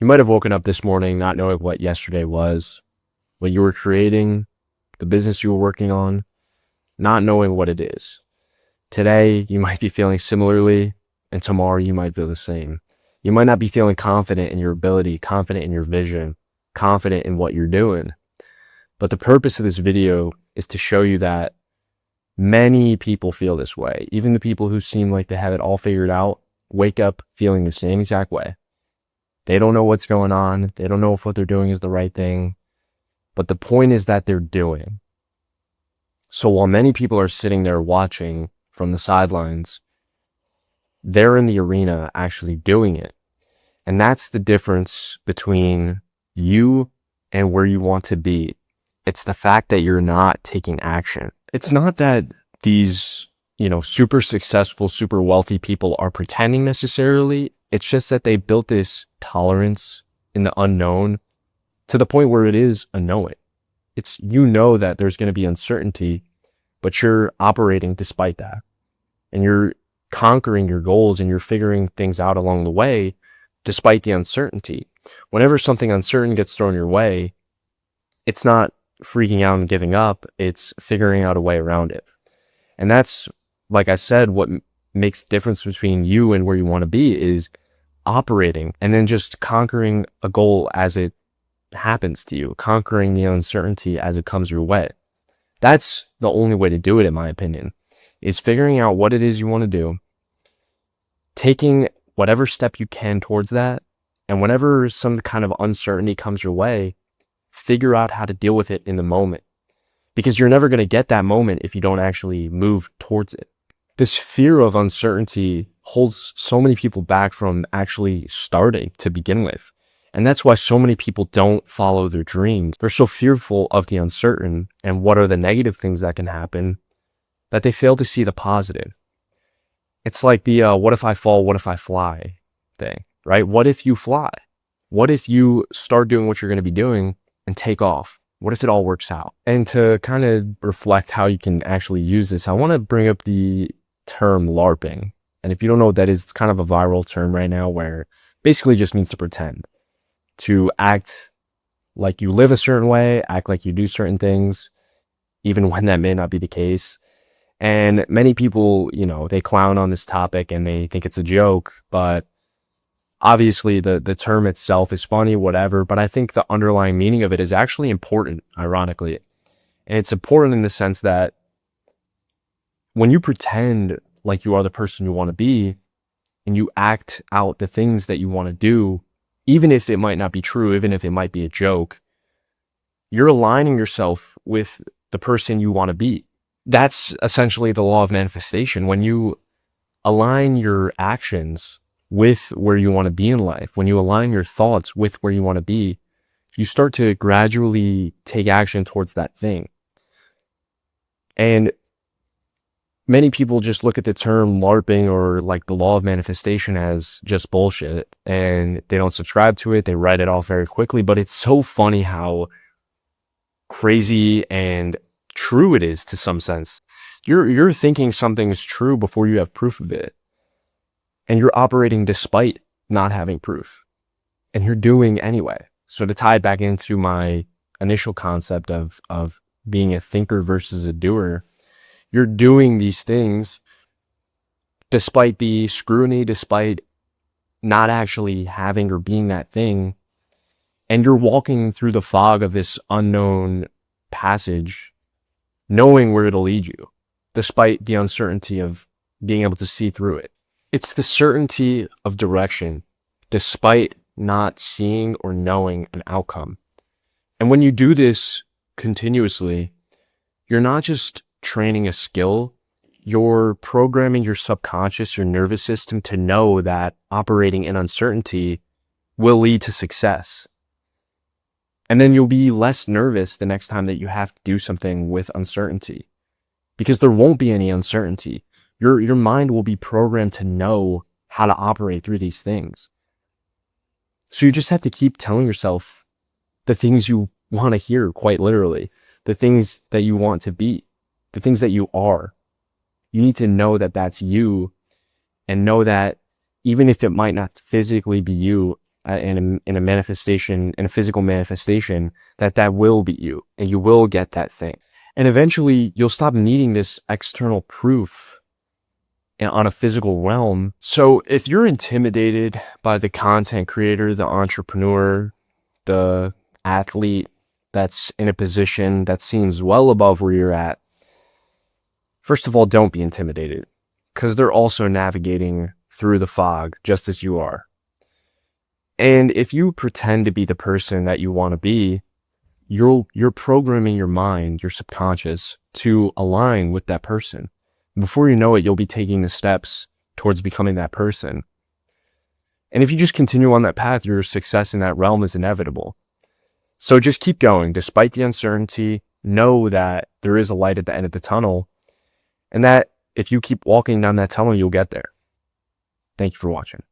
You might have woken up this morning not knowing what yesterday was, what you were creating, the business you were working on, not knowing what it is. Today, you might be feeling similarly, and tomorrow you might feel the same. You might not be feeling confident in your ability, confident in your vision, confident in what you're doing. But the purpose of this video is to show you that many people feel this way. Even the people who seem like they have it all figured out wake up feeling the same exact way. They don't know what's going on. They don't know if what they're doing is the right thing. But the point is that they're doing. So while many people are sitting there watching from the sidelines, they're in the arena actually doing it. And that's the difference between you and where you want to be. It's the fact that you're not taking action. It's not that these, super successful, super wealthy people are pretending necessarily. It's just that they built this tolerance in the unknown to the point where it is a knowing. It's, that there's going to be uncertainty, but you're operating despite that. And you're conquering your goals and you're figuring things out along the way despite the uncertainty. Whenever something uncertain gets thrown your way, it's not freaking out and giving up. It's figuring out a way around it. And that's, like I said, what makes the difference between you and where you want to be is operating and then just conquering a goal as it happens to you, conquering the uncertainty as it comes your way. That's the only way to do it, in my opinion, is figuring out what it is you want to do, taking whatever step you can towards that, and whenever some kind of uncertainty comes your way, figure out how to deal with it in the moment. Because you're never going to get that moment if you don't actually move towards it. This fear of uncertainty holds so many people back from actually starting to begin with. And that's why so many people don't follow their dreams. They're so fearful of the uncertain and what are the negative things that can happen that they fail to see the positive. It's like the what if I fall, what if I fly thing, right? What if you fly? What if you start doing what you're going to be doing and take off? What if it all works out? And to kind of reflect how you can actually use this, I want to bring up the term LARPing. And if you don't know what that is, it's kind of a viral term right now where basically just means to pretend, to act like you live a certain way, act like you do certain things, even when that may not be the case. And many people, they clown on this topic and they think it's a joke, but obviously the term itself is funny, whatever, but I think the underlying meaning of it is actually important, ironically. And it's important in the sense that when you pretend like you are the person you want to be and you act out the things that you want to do, even if it might not be true, even if it might be a joke, you're aligning yourself with the person you want to be. That's essentially the law of manifestation. When you align your actions with where you want to be in life, when you align your thoughts with where you want to be, you start to gradually take action towards that thing. And many people just look at the term LARPing or like the law of manifestation as just bullshit and they don't subscribe to it. They write it off very quickly, but it's so funny how crazy and true it is to some sense. You're thinking something is true before you have proof of it. And you're operating despite not having proof. And you're doing anyway. So to tie it back into my initial concept of being a thinker versus a doer, you're doing these things despite the scrutiny, despite not actually having or being that thing. And you're walking through the fog of this unknown passage, knowing where it'll lead you, despite the uncertainty of being able to see through it. It's the certainty of direction, despite not seeing or knowing an outcome. And when you do this continuously, you're not just training a skill, you're programming your subconscious, your nervous system to know that operating in uncertainty will lead to success. And then you'll be less nervous the next time that you have to do something with uncertainty, because there won't be any uncertainty. Your mind will be programmed to know how to operate through these things. So you just have to keep telling yourself the things you want to hear, quite literally, the things that you want to be, the things that you are. You need to know that that's you and know that even if it might not physically be you, in a manifestation, in a physical manifestation, that will be you and you will get that thing. And eventually you'll stop needing this external proof on a physical realm. So if you're intimidated by the content creator, the entrepreneur, the athlete that's in a position that seems well above where you're at, first of all, don't be intimidated, because they're also navigating through the fog just as you are. And if you pretend to be the person that you want to be, you're programming your mind, your subconscious, to align with that person. Before you know it, you'll be taking the steps towards becoming that person. And if you just continue on that path, your success in that realm is inevitable. So just keep going. Despite the uncertainty, know that there is a light at the end of the tunnel, and that if you keep walking down that tunnel, you'll get there. Thank you for watching.